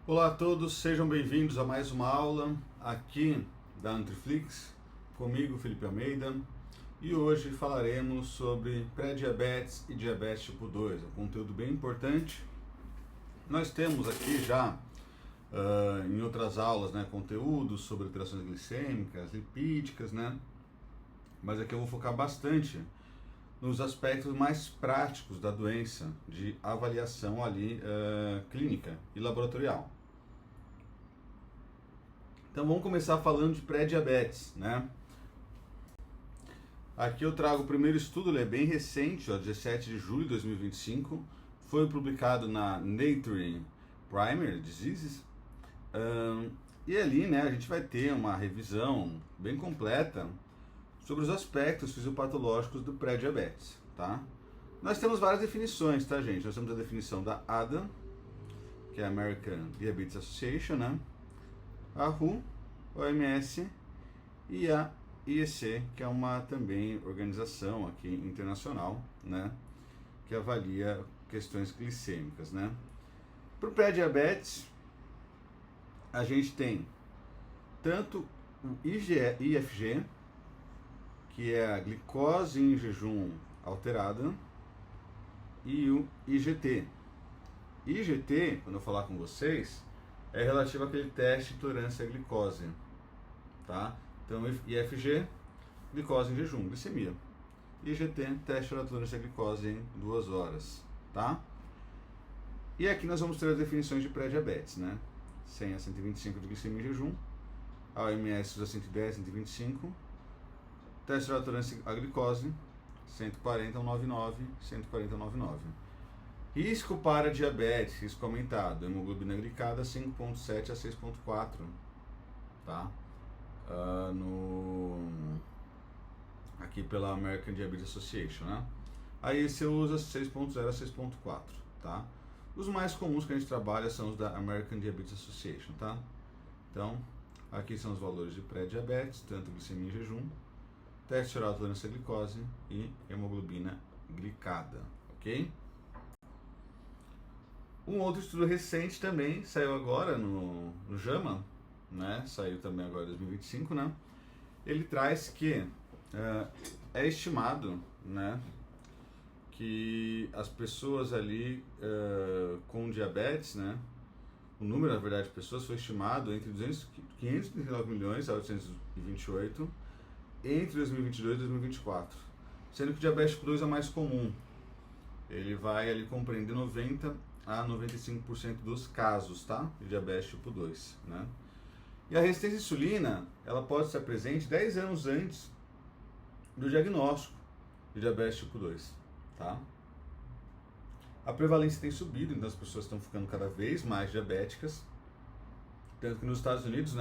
Olá a todos, sejam bem-vindos a mais uma aula aqui da Nutriflix, comigo Felipe Almeida, e hoje falaremos sobre pré-diabetes e diabetes tipo 2, um conteúdo bem importante. Nós temos aqui já em outras aulas, conteúdos sobre alterações glicêmicas, lipídicas, mas aqui eu vou focar bastante nos aspectos mais práticos da doença, de avaliação ali clínica e laboratorial. Então vamos começar falando de pré-diabetes, Aqui eu trago o primeiro estudo, ele é bem recente, 17 de julho de 2025, foi publicado na Nature Primary Diseases, e ali a gente vai ter uma revisão bem completa sobre os aspectos fisiopatológicos do pré-diabetes, tá? Nós temos várias definições, tá, gente? Nós temos a definição da ADA, que é a American Diabetes Association, a WHO, OMS e a IEC, que é uma também organização aqui internacional, que avalia questões glicêmicas, Para o pré-diabetes, a gente tem tanto o IFG, que é a glicose em jejum alterada, e o IGT. IGT, quando eu falar com vocês, é relativo àquele teste de tolerância à glicose, tá? Então, IFG, glicose em jejum, glicemia. IGT, teste de tolerância à glicose em 2 horas, tá? E aqui nós vamos ter as definições de pré-diabetes, 100 a 125 de glicemia em jejum, a OMS usa 110 a 125, teste de tolerância à glicose, 140 a 99, 140 a 99. Risco para diabetes, risco aumentado, hemoglobina glicada 5,7 a 6,4, tá? Aqui pela American Diabetes Association, Aí você usa 6,0 a 6,4, tá? Os mais comuns que a gente trabalha são os da American Diabetes Association, tá? Então, aqui são os valores de pré-diabetes, tanto glicemia em jejum, teste oral de tolerância à glicose e hemoglobina glicada, ok? Um outro estudo recente também saiu agora no JAMA, saiu também agora em 2025, Ele traz que é estimado, que as pessoas ali com diabetes, o número, na verdade, de pessoas foi estimado entre 539 milhões a 828 entre 2022 e 2024, sendo que o diabetes tipo 2 é mais comum. Ele vai ali compreender 90 a 95% dos casos, tá? De diabetes tipo 2, E a resistência à insulina, ela pode estar presente 10 anos antes do diagnóstico de diabetes tipo 2, tá? A prevalência tem subido, então as pessoas estão ficando cada vez mais diabéticas, tanto que nos Estados Unidos,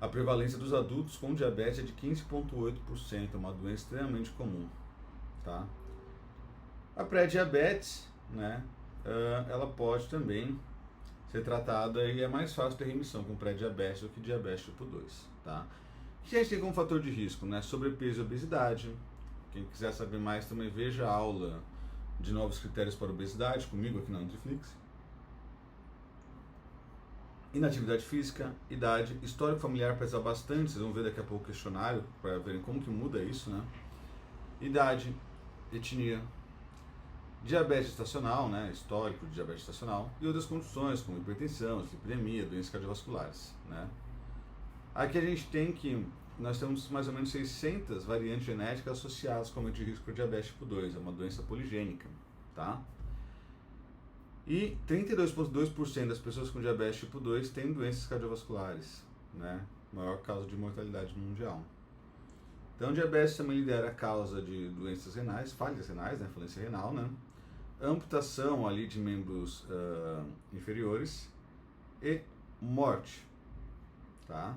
a prevalência dos adultos com diabetes é de 15,8%, é uma doença extremamente comum, tá? A pré-diabetes, ela pode também ser tratada e é mais fácil ter remissão com pré-diabetes do que diabetes tipo 2, tá? O que a gente tem como fator de risco, Sobrepeso e obesidade. Quem quiser saber mais também veja a aula de novos critérios para obesidade comigo aqui na Nutriflix. Inatividade física, idade, histórico familiar pesa bastante, vocês vão ver daqui a pouco o questionário para verem como que muda isso, Idade, etnia, diabetes gestacional, histórico de diabetes gestacional, e outras condições como hipertensão, dislipidemia, doenças cardiovasculares, Aqui a gente tem que nós temos mais ou menos 600 variantes genéticas associadas com aumento de risco para diabetes tipo 2, é uma doença poligênica, tá? E 32,2% das pessoas com diabetes tipo 2 têm doenças cardiovasculares, maior causa de mortalidade mundial. Então, diabetes também lidera a causa de doenças renais, falhas renais, falência renal, amputação ali de membros inferiores e morte, tá?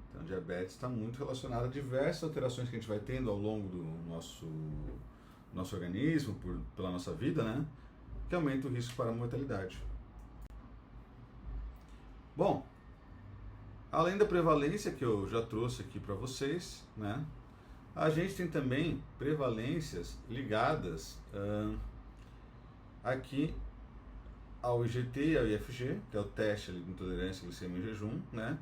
Então, diabetes está muito relacionado a diversas alterações que a gente vai tendo ao longo do nosso organismo, pela nossa vida, que aumenta o risco para a mortalidade. Bom, além da prevalência que eu já trouxe aqui para vocês, a gente tem também prevalências ligadas aqui ao IGT e ao IFG, que é o teste ali de intolerância à glicemia em jejum, né?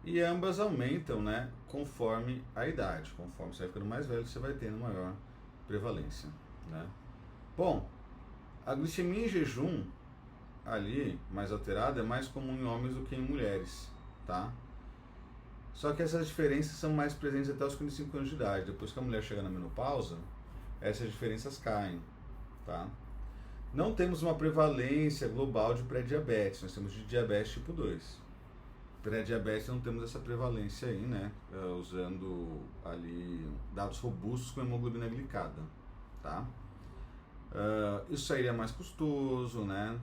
E ambas aumentam, né, conforme a idade. Conforme você vai ficando mais velho, você vai tendo maior prevalência, né? Bom, a glicemia em jejum ali, mais alterada, é mais comum em homens do que em mulheres, tá? Só que essas diferenças são mais presentes até os 55 anos de idade. Depois que a mulher chega na menopausa, essas diferenças caem, tá? Não temos uma prevalência global de pré-diabetes, nós temos de diabetes tipo 2. Pré-diabetes não temos essa prevalência aí, né? Usando ali dados robustos com hemoglobina glicada, tá? Isso aí é mais custoso, né?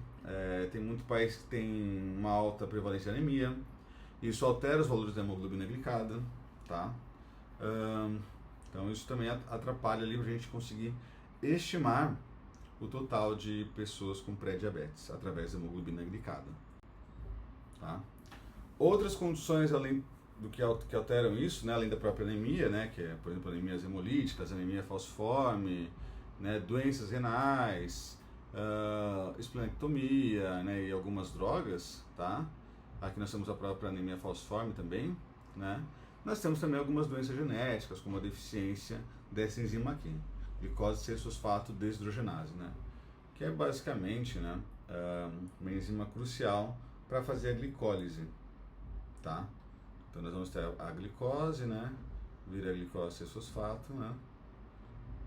Tem muito país que tem uma alta prevalência de anemia. Isso altera os valores da hemoglobina glicada, tá? Então isso também atrapalha ali pra gente conseguir estimar o total de pessoas com pré-diabetes através da hemoglobina glicada, tá? Outras condições além do que alteram isso, né, além da própria anemia, né, que é, por exemplo, anemias hemolíticas, anemia falciforme, né, doenças renais, esplenectomia, né, e algumas drogas, tá? Aqui nós temos a própria anemia falciforme também, né? Nós temos também algumas doenças genéticas, como a deficiência dessa enzima aqui, glicose 6-fosfato desidrogenase, né? Que é basicamente, né, uma enzima crucial para fazer a glicólise, tá? Então nós vamos ter a glicose, né? Vira a glicose 6-fosfato, né?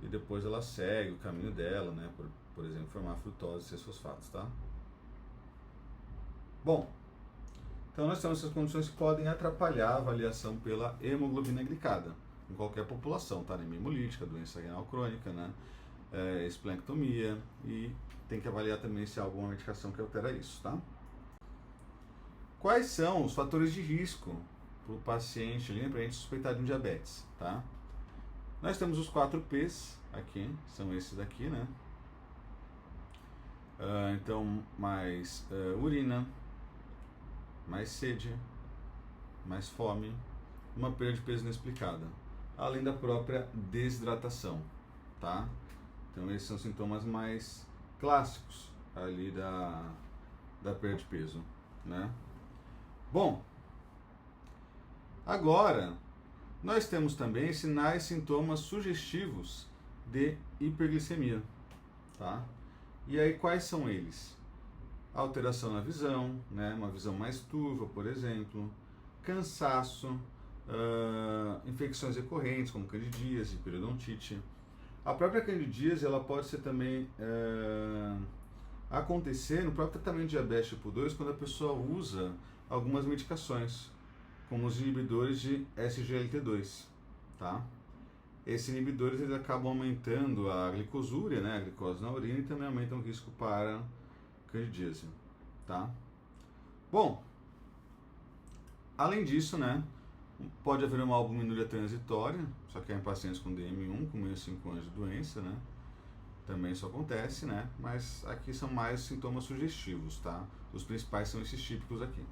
E depois ela segue o caminho dela, né? Por exemplo, formar frutose 6-fosfatos, tá? Bom, então nós temos essas condições que podem atrapalhar a avaliação pela hemoglobina glicada em qualquer população, tá? Anemia hemolítica, doença renal crônica, né? Esplenectomia, e tem que avaliar também se há alguma medicação que altera isso, tá? Quais são os fatores de risco para o paciente ali, para a gente suspeitar de um diabetes, tá? Nós temos os 4 P's aqui, são esses daqui, né? Então, mais urina, mais sede, mais fome, uma perda de peso inexplicada, além da própria desidratação, tá? Então esses são sintomas mais clássicos ali da perda de peso, né? Bom, agora nós temos também sinais e sintomas sugestivos de hiperglicemia, tá? E aí quais são eles? Alteração na visão, né? Uma visão mais turva, por exemplo, cansaço, infecções recorrentes como candidíase, periodontite. A própria candidíase ela pode ser também acontecer no próprio tratamento de diabetes tipo 2 quando a pessoa usa algumas medicações, como os inibidores de SGLT2, tá? Esses inibidores eles acabam aumentando a glicosúria, né, a glicose na urina, e também aumentam o risco para candidíase, tá? Bom, além disso, né, pode haver uma albuminúria transitória, só que é em pacientes com DM1, com menos de 5 anos de doença, né? Também isso acontece, né? Mas aqui são mais sintomas sugestivos, tá? Os principais são esses típicos aqui.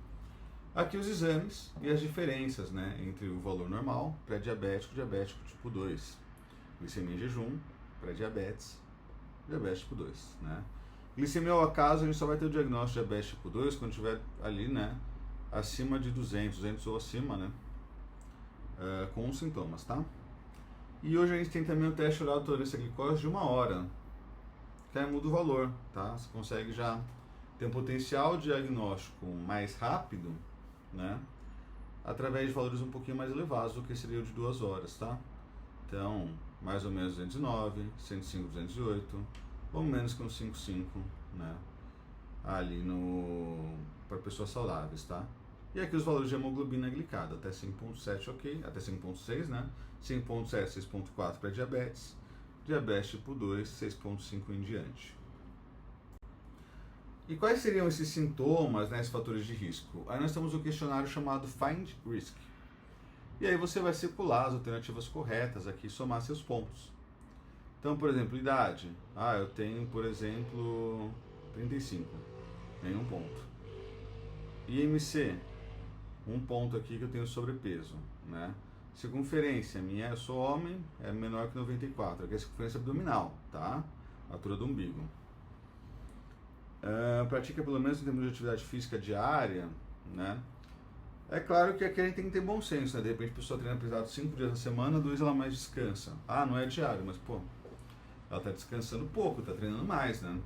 Aqui os exames e as diferenças, né, entre o valor normal, pré-diabético, diabético tipo 2. Glicemia em jejum, pré-diabetes, diabetes tipo 2, né? Glicemia ao acaso, a gente só vai ter o diagnóstico de diabetes tipo 2 quando tiver ali, né, acima de 200 ou acima, né, com os sintomas, tá? E hoje a gente tem também o teste oral de tolerância à glicose de 1 hora, que aí muda o valor, tá? Você consegue já ter um potencial diagnóstico mais rápido, né, através de valores um pouquinho mais elevados do que seria o de 2 horas, tá? Então, mais ou menos 209, 105, 208, ou menos que um 5,5, né, ali para pessoas saudáveis, tá? E aqui os valores de hemoglobina glicada, até 5,7, ok, até 5,6, né, 5,7, 6,4 para diabetes, diabetes tipo 2, 6,5 em diante. E quais seriam esses sintomas, né, esses fatores de risco? Aí nós temos um questionário chamado Find Risk. E aí você vai circular as alternativas corretas aqui e somar seus pontos. Então, por exemplo, idade. Eu tenho, por exemplo, 35. Tem um ponto. IMC. Um ponto aqui que eu tenho sobrepeso, né? Circunferência. Eu sou homem, é menor que 94. Aqui é a circunferência abdominal, tá? A altura do umbigo. pratica pelo menos em termos de atividade física diária, né? É claro que aqui a gente tem que ter bom senso, né? De repente a pessoa treina pesado 5 dias na semana, 2 ela mais descansa. Ah, não é diário, mas pô, ela está descansando pouco, está treinando mais, né?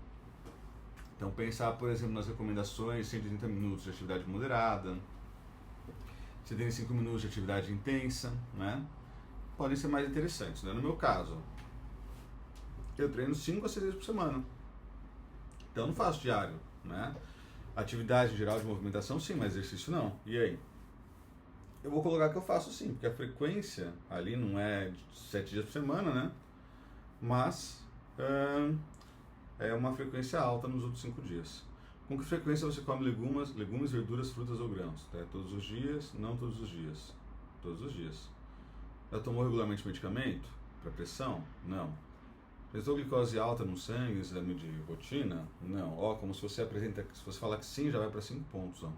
Então pensar, por exemplo, nas recomendações, 130 minutos de atividade moderada, 75 minutos de atividade intensa, né? Podem ser mais interessantes, né? No meu caso, eu treino 5 a 6 vezes por semana. Então eu não faço diário, né? Atividade geral de movimentação sim, mas exercício não. E aí? Eu vou colocar que eu faço sim, porque a frequência ali não é de 7 dias por semana, né? Mas é uma frequência alta nos outros 5 dias. Com que frequência você come legumes, verduras, frutas ou grãos? Todos os dias? Não todos os dias. Todos os dias. Já tomou regularmente medicamento? Para pressão? Não. Testou glicose alta no sangue, exame de rotina? Não. Ó, como se você apresenta, se você falar que sim, já vai para 5 pontos. Ó.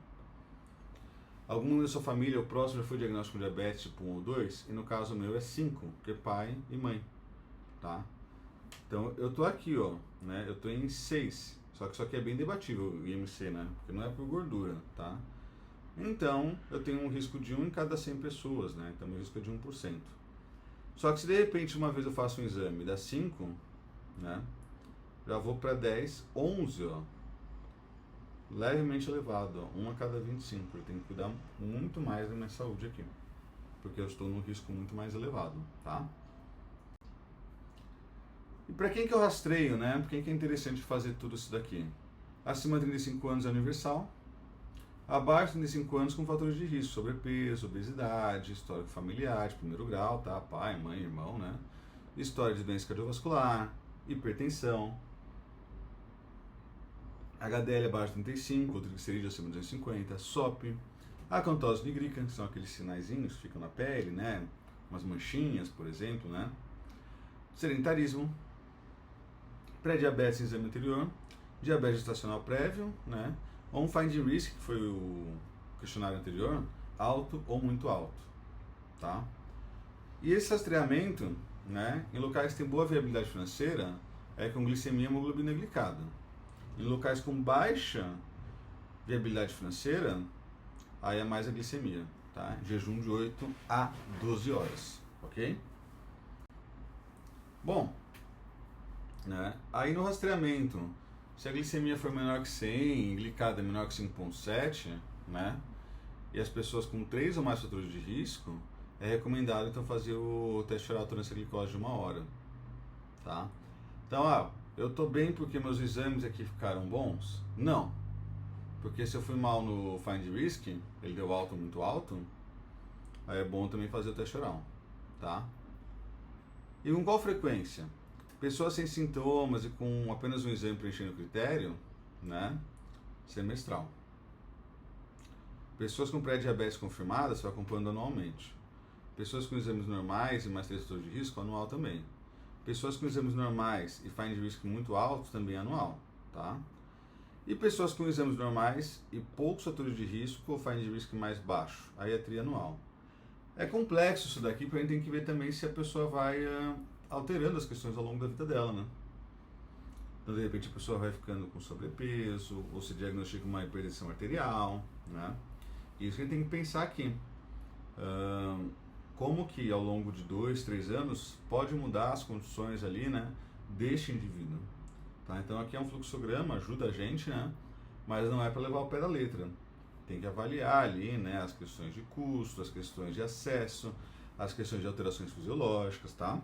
Algum membro da sua família ou próximo já foi diagnóstico com diabetes tipo 1 ou 2? E no caso meu é 5, porque pai e mãe. Tá? Então eu tô aqui, ó, né? Eu tô em 6. Só que isso aqui é bem debatível, o IMC, né? Porque não é por gordura, tá? Então eu tenho um risco de 1 em cada 100 pessoas, né? Então meu risco é de 1%. Só que se de repente uma vez eu faço um exame e dá 5, né? Já vou para 10, 11, ó. Levemente elevado, ó. 1 a cada 25. Eu tenho que cuidar muito mais da minha saúde aqui. Porque eu estou num risco muito mais elevado, tá? E para quem que eu rastreio, né? Por quem que é interessante fazer tudo isso daqui? Acima de 35 anos é universal. Abaixo de 35 anos com fatores de risco, sobrepeso, obesidade, histórico familiar de primeiro grau, tá? Pai, mãe, irmão, né? História de doença cardiovascular, hipertensão, HDL abaixo de 35, triglicerídeo acima de 250, SOP, acantose nigrica, que são aqueles sinaizinhos que ficam na pele, né? Umas manchinhas, por exemplo, né? Sedentarismo, pré-diabetes em exame anterior, diabetes gestacional prévio, né? Ou um find risk, que foi o questionário anterior, alto ou muito alto, tá? E esse rastreamento, né, em locais que têm boa viabilidade financeira, é com glicemia e hemoglobina glicada. Em locais com baixa viabilidade financeira, aí é mais a glicemia, tá? Jejum de 8 a 12 horas, ok? Bom, né, aí no rastreamento, se a glicemia for menor que 100, glicada é menor que 5,7, né? E as pessoas com 3 ou mais fatores de risco, é recomendado então fazer o teste de tolerância à glicose de 1 hora, tá? Então, eu tô bem porque meus exames aqui ficaram bons? Não. Porque se eu fui mal no find risk, ele deu alto, muito alto, aí é bom também fazer o teste oral, tá? E com qual frequência? Pessoas sem sintomas e com apenas um exame preenchendo o critério, né? Semestral. Pessoas com pré-diabetes confirmada, você vai acompanhando anualmente. Pessoas com exames normais e mais 3 fatores de risco, anual também. Pessoas com exames normais e find risk muito altos, também anual, tá? E pessoas com exames normais e poucos fatores de risco ou find risk mais baixo, aí é trianual. É complexo isso daqui, porque a gente tem que ver também se a pessoa vai alterando as questões ao longo da vida dela, né? Então, de repente, a pessoa vai ficando com sobrepeso, ou se diagnostica uma hipertensão arterial, né? Isso que a gente tem que pensar aqui. Como que ao longo de 2, 3 anos pode mudar as condições ali, né, deste indivíduo. Tá? Então aqui é um fluxograma, ajuda a gente, né? Mas não é para levar o pé da letra. Tem que avaliar ali, né, as questões de custo, as questões de acesso, as questões de alterações fisiológicas, tá?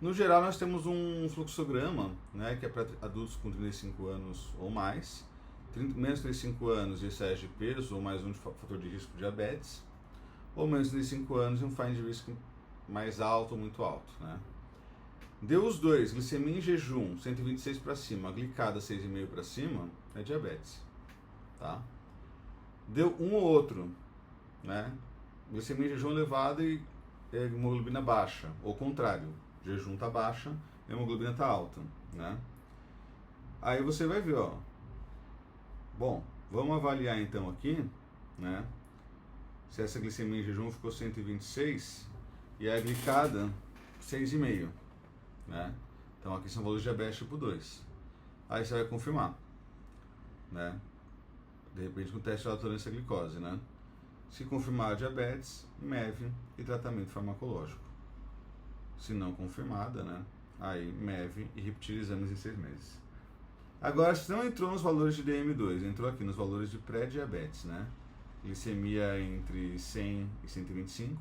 No geral, nós temos um fluxograma, né, que é para adultos com 35 anos ou mais, menos de 35 anos e excesso de peso, ou mais um fator de risco de diabetes, ou menos de 35 anos e um find risk mais alto ou muito alto, né? Deu os dois, glicemia em jejum, 126 para cima, glicada 6,5 para cima, é diabetes, tá? Deu um ou outro, né? Glicemia em jejum elevada e hemoglobina baixa, ou contrário, jejum tá baixa, hemoglobina tá alta, né? Aí você vai ver, ó. Bom, vamos avaliar então aqui, né? Se essa glicemia em jejum ficou 126 e a glicada 6,5, né? Então aqui são valores de diabetes tipo 2. aí você vai confirmar, né? De repente com o teste de tolerância à glicose, né? Se confirmar diabetes, MEV e tratamento farmacológico. Se não confirmada, né? Aí MEV e repetir exames em 6 meses. Agora, se não entrou nos valores de DM2, entrou aqui nos valores de pré-diabetes, né? Glicemia entre 100 e 125,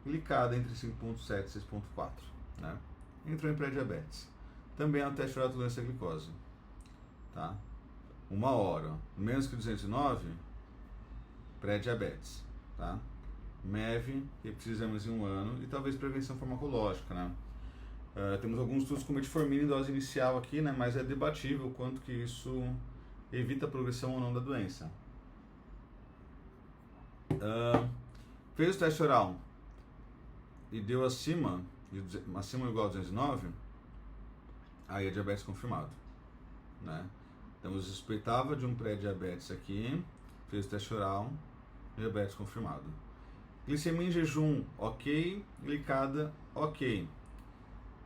glicada entre 5,7 e 6,4, né? Entrou em pré-diabetes. Também é um teste de tolerância à glicose, tá? 1 hora, menos que 209, pré-diabetes, tá? MEV, repetir exames em 1 ano e talvez prevenção farmacológica, né? Temos alguns estudos com metformina em dose inicial aqui, né? Mas é debatível o quanto que isso evita a progressão ou não da doença. Fez o teste oral e deu acima ou igual a 209, aí é diabetes confirmado, né? Então você suspeitava de um pré-diabetes aqui, fez o teste oral, diabetes confirmado. Glicemia em jejum, ok. Glicada, ok.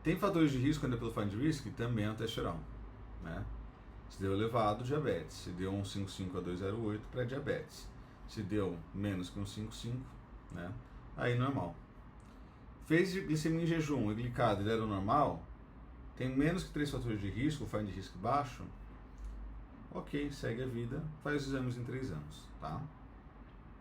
Tem fatores de risco ainda pelo Find Risk? Também é um teste oral, né? Se deu elevado, diabetes. Se deu 1,55 a 2,08, pré-diabetes. Se deu menos que 1,55, né? Aí normal. Fez glicemia em jejum e glicada e era normal, tem menos que 3 fatores de risco, Find Risk baixo, ok, segue a vida, faz os exames em 3 anos, tá?